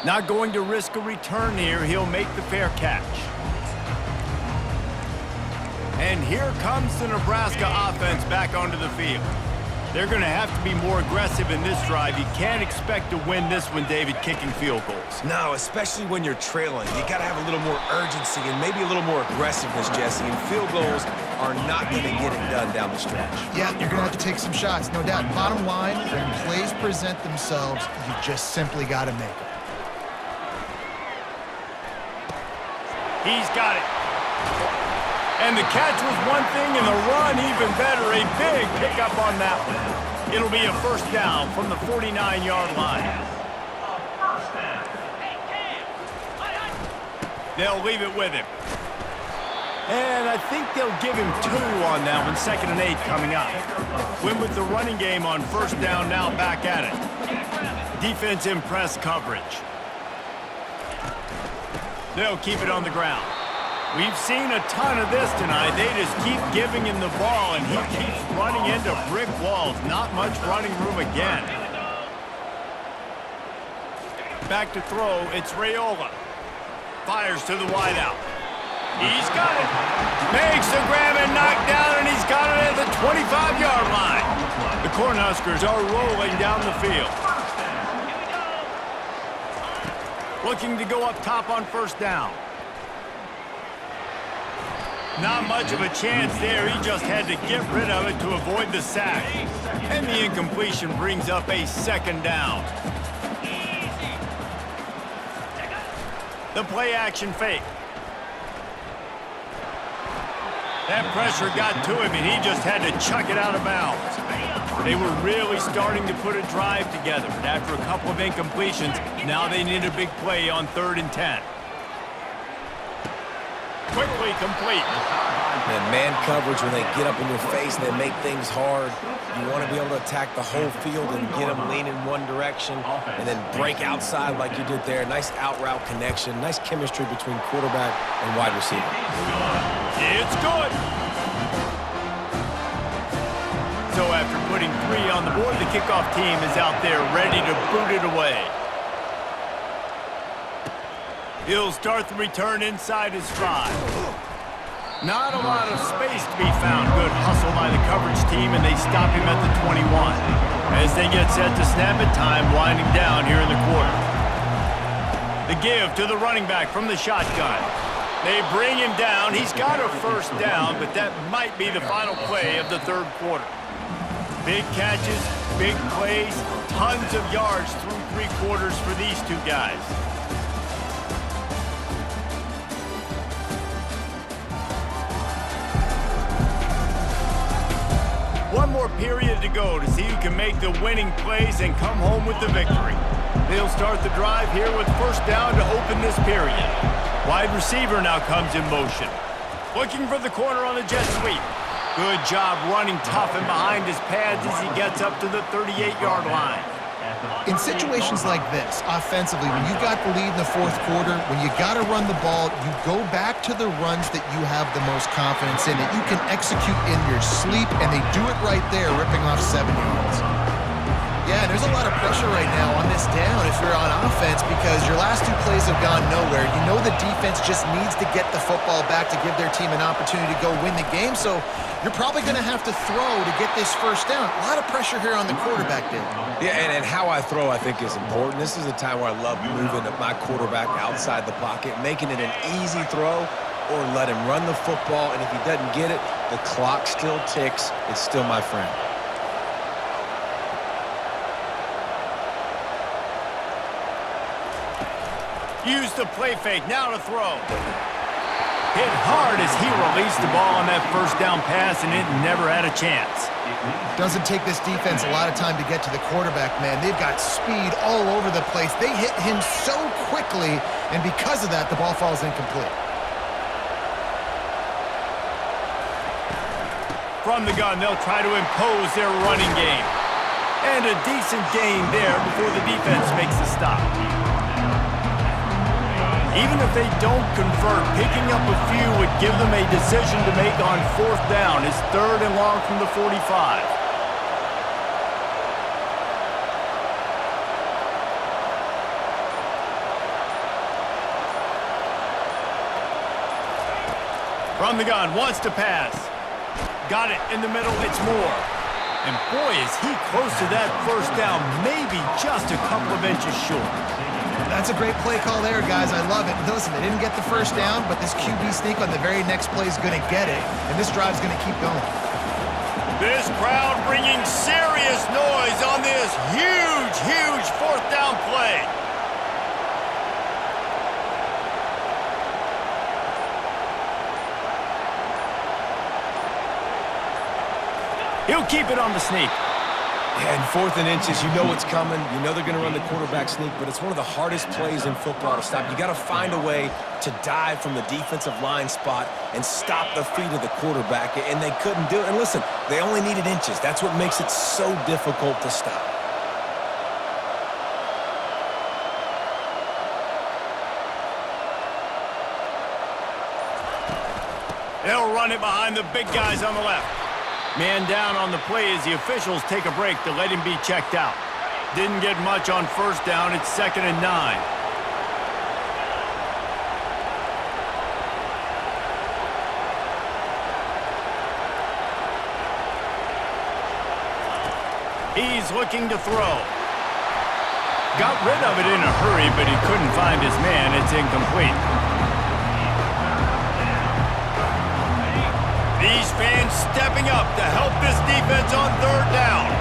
[SPEAKER 1] Not going to risk a return here. He'll make the fair catch. And here comes the Nebraska offense back onto the field. They're going to have to be more aggressive in this drive. You can't expect to win this one, David, kicking field goals.
[SPEAKER 3] No, especially when you're trailing. You got to have a little more urgency and maybe a little more aggressiveness, Jesse. And field goals are not going to get it done down the stretch.
[SPEAKER 2] Yeah, you're going to have to take some shots, no doubt. Bottom line, when plays present themselves, you just simply got to make them.
[SPEAKER 1] He's got it. And the catch was one thing, and the run even better. A big pickup on that one. It'll be a 1st down from the 49-yard line. They'll leave it with him. And I think they'll give him 2 on that one. 2nd and 8 coming up. Win with the running game on 1st down, now back at it. Defense in press coverage. They'll keep it on the ground. We've seen a ton of this tonight. They just keep giving him the ball, and he keeps running into brick walls. Not much running room again. Back to throw. It's Raiola. Fires to the wideout. He's got it. Makes the grab and knocked down, and he's got it at the 25-yard line. The Cornhuskers are rolling down the field. Looking to go up top on 1st down. Not much of a chance there. He just had to get rid of it to avoid the sack. And the incompletion brings up a 2nd down. The play action fake. That pressure got to him, and he just had to chuck it out of bounds. They were really starting to put a drive together, and after a couple of incompletions, now they need a big play on 3rd and 10. Quickly complete.
[SPEAKER 3] And man coverage, when they get up in your face and they make things hard, you want to be able to attack the whole field and get them leaning one direction and then break outside like you did there. Nice out-route connection, nice chemistry between quarterback and wide receiver.
[SPEAKER 1] It's good. So after putting 3 on the board, the kickoff team is out there ready to boot it away. He'll start the return inside his 5. Not a lot of space to be found. Good hustle by the coverage team, and they stop him at the 21. As they get set to snap it, time winding down here in the quarter. The give to the running back from the shotgun. They bring him down. He's got a first down, but that might be the final play of the 3rd quarter. Big catches, big plays, tons of yards through 3 quarters for these 2 guys. One more period to go to see who can make the winning plays and come home with the victory. They'll start the drive here with first down to open this period. Wide receiver now comes in motion. Looking for the corner on the jet sweep. Good job running tough and behind his pads as he gets up to the 38-yard line.
[SPEAKER 2] In situations like this, offensively, when you got the lead in the 4th quarter, when you got to run the ball, you go back to the runs that you have the most confidence in, that you can execute in your sleep, and they do it right there, ripping off 7 yards. Yeah, and there's a lot of pressure right now on this down if you're on offense because your last 2 plays have gone nowhere. You know the defense just needs to get the football back to give their team an opportunity to go win the game, so you're probably going to have to throw to get this first down. A lot of pressure here on the quarterback, Dave.
[SPEAKER 3] Yeah, and how I throw, I think, is important. This is a time where I love moving my quarterback outside the pocket, making it an easy throw, or let him run the football, and if he doesn't get it, the clock still ticks. It's still my friend.
[SPEAKER 1] Use the play fake, now to throw. Hit hard as he released the ball on that first down pass, and it never had a chance.
[SPEAKER 2] Doesn't take this defense a lot of time to get to the quarterback, man. They've got speed all over the place. They hit him so quickly, and because of that, the ball falls incomplete.
[SPEAKER 1] From the gun, they'll try to impose their running game. And a decent gain there before the defense makes the stop. Even if they don't convert, picking up a few would give them a decision to make on 4th down. It's 3rd and long from the 45. From the gun, wants to pass. Got it in the middle, it's Moore. And boy, is he close to that first down, maybe just a couple of inches short.
[SPEAKER 2] That's a great play call there, guys. I love it. Listen, they didn't get the first down, but this QB sneak on the very next play is going to get it, and this drive's going to keep going.
[SPEAKER 1] This crowd bringing serious noise on this huge 4th down play. He'll keep it on the sneak.
[SPEAKER 3] Yeah, and 4th and inches, you know what's coming. You know they're going to run the quarterback sneak, but it's one of the hardest plays in football to stop. You got to find a way to dive from the defensive line spot and stop the feet of the quarterback, and they couldn't do it. And listen, they only needed inches. That's what makes it so difficult to stop.
[SPEAKER 1] They'll run it behind the big guys on the left. Man down on the play as the officials take a break to let him be checked out. Didn't get much on first down. It's 2nd and 9. He's looking to throw. Got rid of it in a hurry, but he couldn't find his man. It's incomplete. These fans stepping up to help this defense on 3rd down.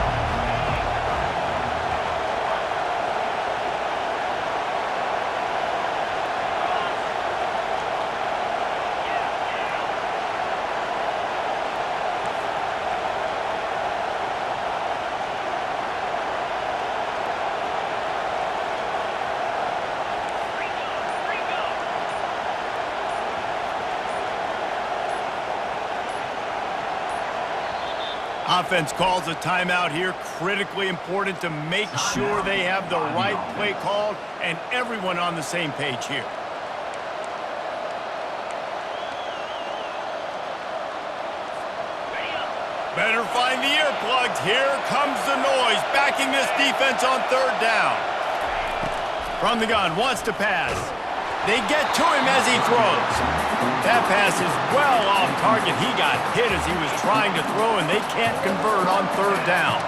[SPEAKER 1] Offense calls a timeout here. Critically important to make sure they have the right play called and everyone on the same page here. Better find the earplugs. Here comes the noise, backing this defense on third down. From the gun, wants to pass. They get to him as he throws. That pass is well off target. He got hit as he was trying to throw, and they can't convert on third down.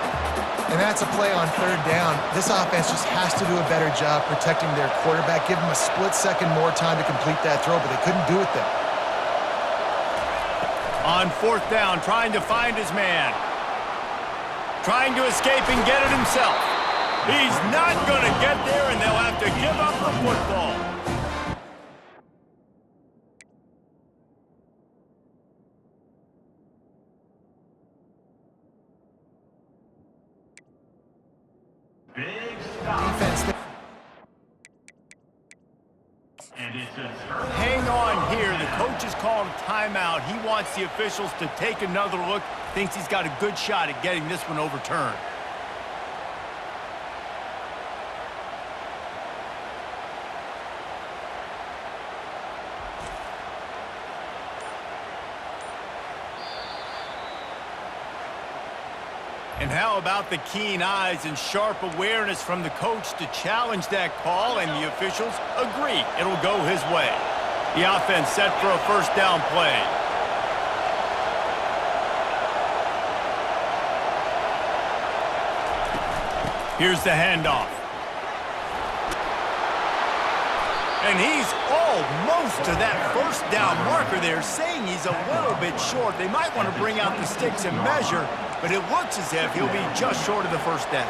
[SPEAKER 2] And that's a play on third down. This offense just has to do a better job protecting their quarterback. Give him a split second more time to complete that throw, but they couldn't do it there.
[SPEAKER 1] On fourth down, trying to find his man. Trying to escape and get it himself. He's not going to get there, and they'll have to give up the football.
[SPEAKER 4] Big stop.
[SPEAKER 2] Defense.
[SPEAKER 4] And it's a turn.
[SPEAKER 1] Hang on here. The coach has called a timeout. He wants the officials to take another look. Thinks he's got a good shot at getting this one overturned. And how about the keen eyes and sharp awareness from the coach to challenge that call, and the officials agree it'll go his way. The offense set for a first down play. Here's the handoff. And he's almost to that first down marker there, saying he's a little bit short. They might want to bring out the sticks and measure, but it looks as if he'll be just short of the first down.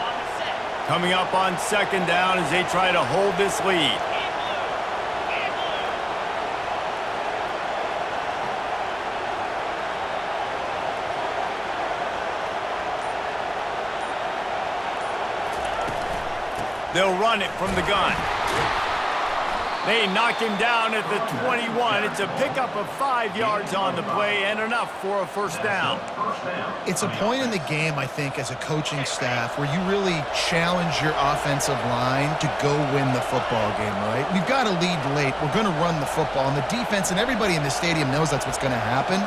[SPEAKER 1] Coming up on second down as they try to hold this lead. They'll run it from the gun. They knock him down at the 21. It's a pickup of 5 yards on the play and enough for a first down.
[SPEAKER 2] It's a point in the game, I think, as a coaching staff where you really challenge your offensive line to go win the football game, right? We've got to lead late. We're going to run the football. And the defense and everybody in the stadium knows that's what's going to happen.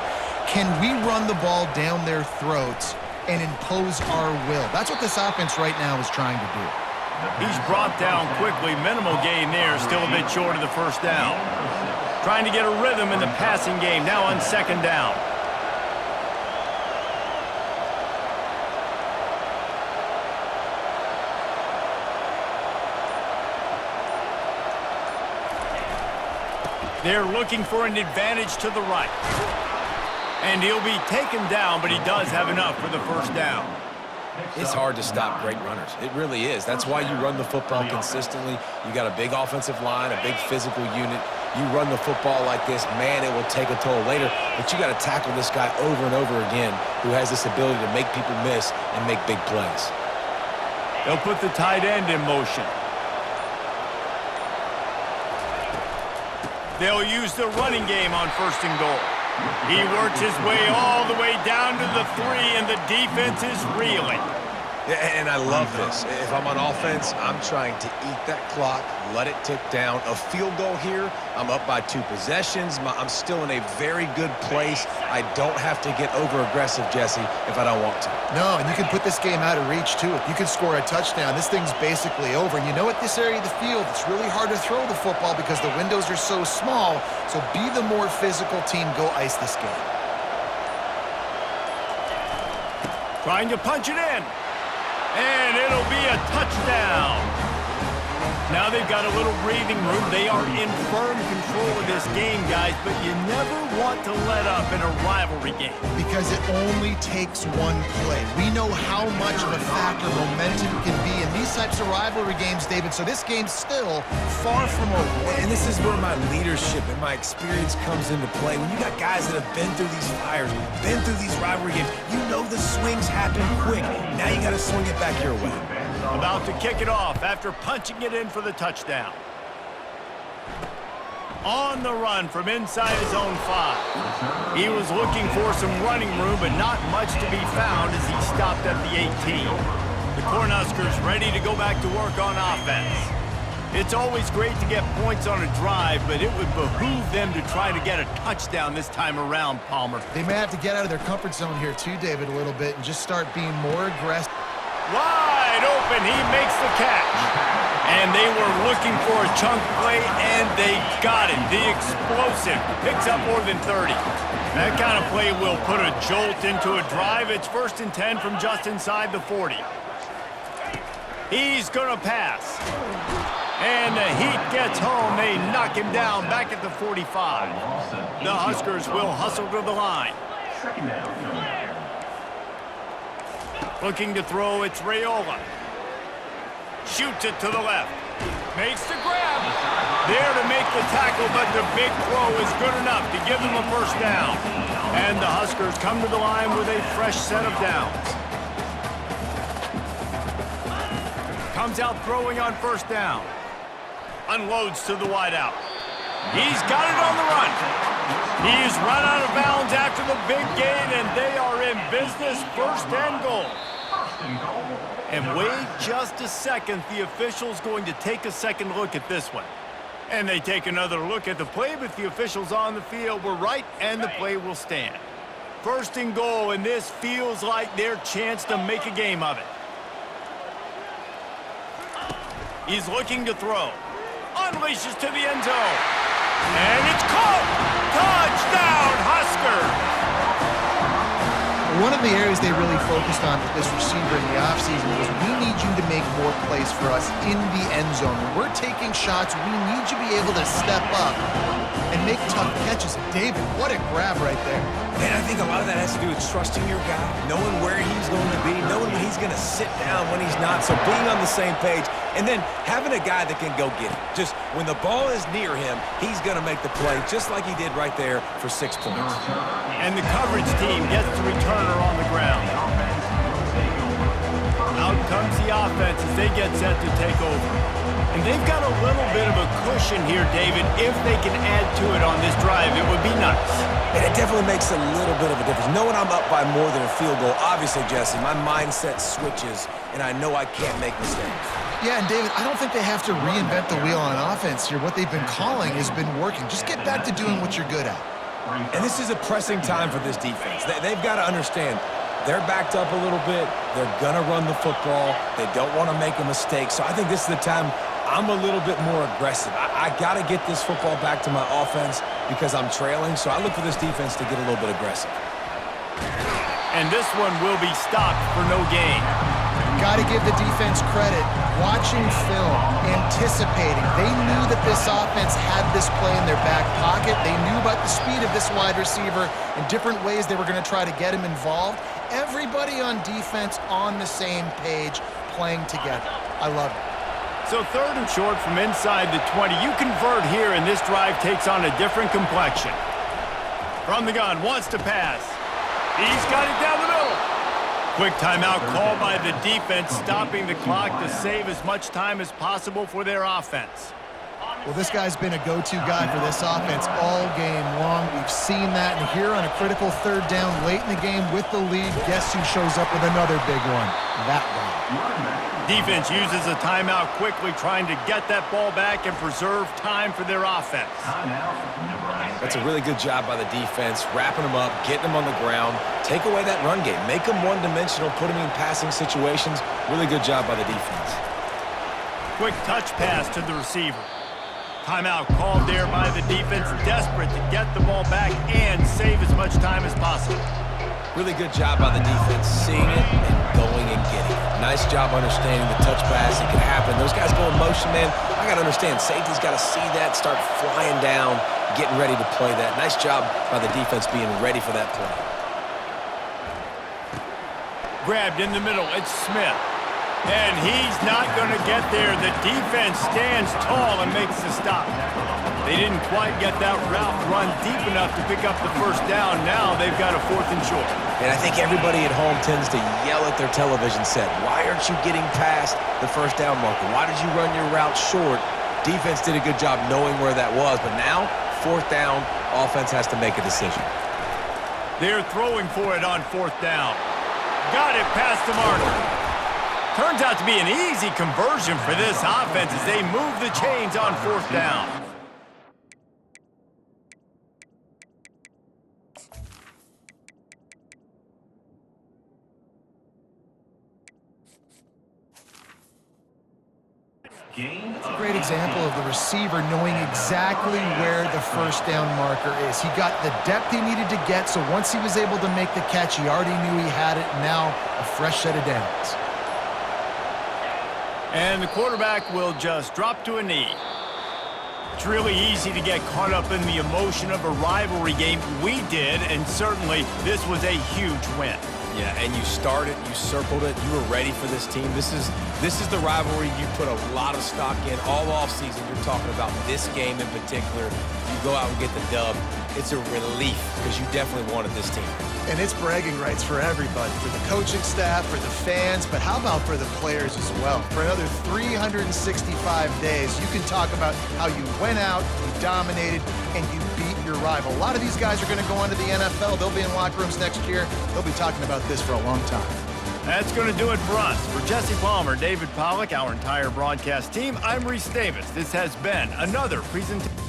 [SPEAKER 2] Can we run the ball down their throats and impose our will? That's what this offense right now is trying to do.
[SPEAKER 1] He's brought down quickly. Minimal gain there. Still a bit short of the first down. Trying to get a rhythm in the passing game. Now on second down. They're looking for an advantage to the right. And he'll be taken down, but he does have enough for the first down.
[SPEAKER 3] It's hard to stop great runners. It really is. That's why you run the football consistently. You got a big offensive line, a big physical unit. You run the football like this, man, it will take a toll later. But you got to tackle this guy over and over again who has this ability to make people miss and make big plays.
[SPEAKER 1] They'll put the tight end in motion. They'll use the running game on first and goal. He works his way all the way down to the 3, and the defense is reeling.
[SPEAKER 3] And I love this. If I'm on offense, I'm trying to eat that clock, let it tick down. A field goal here, I'm up by 2 possessions. I'm still in a very good place. I don't have to get over-aggressive, Jesse, if I don't want to.
[SPEAKER 2] No, and you can put this game out of reach, too. If you can score a touchdown, this thing's basically over. And you know, at this area of the field, it's really hard to throw the football because the windows are so small. So be the more physical team. Go ice this game.
[SPEAKER 1] Trying to punch it in. And it'll be a touchdown. Now they've got a little breathing room. They are in firm control of this game, guys, but you never want to let up in a rivalry game.
[SPEAKER 2] Because it only takes one play. We know how much of a factor momentum can be in these types of rivalry games, David, so this game's still far from over.
[SPEAKER 3] And this is where my leadership and my experience comes into play. When you got guys that have been through these fires, been through these rivalry games, you know the swings happen quick. Now you got to swing it back your way.
[SPEAKER 1] About to kick it off after punching it in for the touchdown. On the run from inside his own 5. He was looking for some running room, but not much to be found as he stopped at the 18. The Cornhuskers ready to go back to work on offense. It's always great to get points on a drive, but it would behoove them to try to get a touchdown this time around, Palmer.
[SPEAKER 2] They may have to get out of their comfort zone here too, David, a little bit and just start being more aggressive.
[SPEAKER 1] Wide open, he makes the catch. And they were looking for a chunk play, and they got it. The explosive picks up more than 30. That kind of play will put a jolt into a drive. It's 1st and 10 from just inside the 40. He's going to pass. And the Heat gets home. They knock him down back at the 45. The Huskers will hustle to the line. Looking to throw, it's Raiola. Shoots it to the left. Makes the grab. There to make the tackle, but the big throw is good enough to give them a 1st down. And the Huskers come to the line with a fresh set of downs. Comes out throwing on 1st down. Unloads to the wideout. He's got it on the run. He's run out of bounds after the big gain, and they are in business. 1st and goal. And wait just a second, the official's going to take a second look at this one. And they take another look at the play, but the officials on the field were right, and the play will stand. 1st and goal, and this feels like their chance to make a game of it. He's looking to throw. Unleashes to the end zone. And it's caught! Touchdown, Huskers!
[SPEAKER 2] One of the areas they really focused on with this receiver in the offseason was we need you to make more plays for us in the end zone. When we're taking shots, we need you to be able to step up and make tough catches. And David, what a grab right there.
[SPEAKER 3] Man, I think a lot of that has to do with trusting your guy, knowing where he's going to be, knowing when he's going to sit down, when he's not, so being on the same page, and then having a guy that can go get it. Just when the ball is near him, he's going to make the play, just like he did right there for 6 points.
[SPEAKER 1] And the coverage team gets the returner on the ground. Out comes the offense as they get set to take over. And they've got a little bit of a cushion here, David. If they can add to it on this drive, it would be nice.
[SPEAKER 3] And it definitely makes a little bit of a difference. Knowing I'm up by more than a field goal, obviously, Jesse, my mindset switches, and I know I can't make mistakes.
[SPEAKER 2] Yeah, and David, I don't think they have to reinvent the wheel on offense here. What they've been calling has been working. Just get back to doing what you're good at.
[SPEAKER 3] And this is a pressing time for this defense. They've got to understand they're backed up a little bit. They're going to run the football. They don't want to make a mistake. So I think this is the time I'm a little bit more aggressive. I got to get this football back to my offense because I'm trailing. So I look for this defense to get a little bit aggressive.
[SPEAKER 1] And this one will be stopped for no gain.
[SPEAKER 2] Got to give the defense credit. Watching film, anticipating. They knew that this offense had this play in their back pocket. They knew about the speed of this wide receiver and different ways they were going to try to get him involved. Everybody on defense on the same page, playing together. I love it.
[SPEAKER 1] So 3rd and short from inside the 20. You convert here, and this drive takes on a different complexion. From the gun, wants to pass. He's got it down the middle. Quick timeout called by the defense, stopping the clock to save as much time as possible for their offense.
[SPEAKER 2] Well, this guy's been a go-to guy for this offense all game long. We've seen that, and here on a critical 3rd down late in the game with the lead, guess who shows up with another big one? That guy.
[SPEAKER 1] Defense uses a timeout quickly, trying to get that ball back and preserve time for their offense.
[SPEAKER 3] That's a really good job by the defense, wrapping them up, getting them on the ground, take away that run game, make them one-dimensional, put them in passing situations. Really good job by the defense.
[SPEAKER 1] Quick touch pass to the receiver. Timeout called there by the defense, desperate to get the ball back and save as much time as possible.
[SPEAKER 3] Really good job by the defense, seeing it and going and getting it. Nice job understanding the touch pass. It can happen. Those guys go in motion, man. I got to understand, safety's got to see that, start flying down, getting ready to play that. Nice job by the defense being ready for that play.
[SPEAKER 1] Grabbed in the middle, it's Smith. And he's not going to get there. The defense stands tall and makes the stop. They didn't quite get that route run deep enough to pick up the 1st down. Now they've got a 4th and short.
[SPEAKER 3] And I think everybody at home tends to yell at their television set. Why aren't you getting past the 1st down marker? Why did you run your route short? Defense did a good job knowing where that was, but now, 4th down, offense has to make a decision.
[SPEAKER 1] They're throwing for it on 4th down. Got it past the marker. Turns out to be an easy conversion for this offense as they move the chains on 4th down.
[SPEAKER 2] It's a great example of the receiver knowing exactly where the 1st down marker is. He got the depth he needed to get, so once he was able to make the catch, he already knew he had it. Now a fresh set of downs.
[SPEAKER 1] And the quarterback will just drop to a knee. It's really easy to get caught up in the emotion of a rivalry game. We did, and certainly this was a huge win.
[SPEAKER 3] Yeah, and you started, you circled it, you were ready for this team. This is the rivalry you put a lot of stock in all offseason. You're talking about this game in particular. You go out and get the dub. It's a relief because you definitely wanted this team.
[SPEAKER 2] And it's bragging rights for everybody, for the coaching staff, for the fans, but how about for the players as well? For another 365 days, you can talk about how you went out, you dominated, and you beat your rival. A lot of these guys are going to go on to the NFL. They'll be in locker rooms next year. They'll be talking about this for a long time.
[SPEAKER 1] That's going to do it for us. For Jesse Palmer, David Pollack, our entire broadcast team, I'm Reese Davis. This has been another presentation.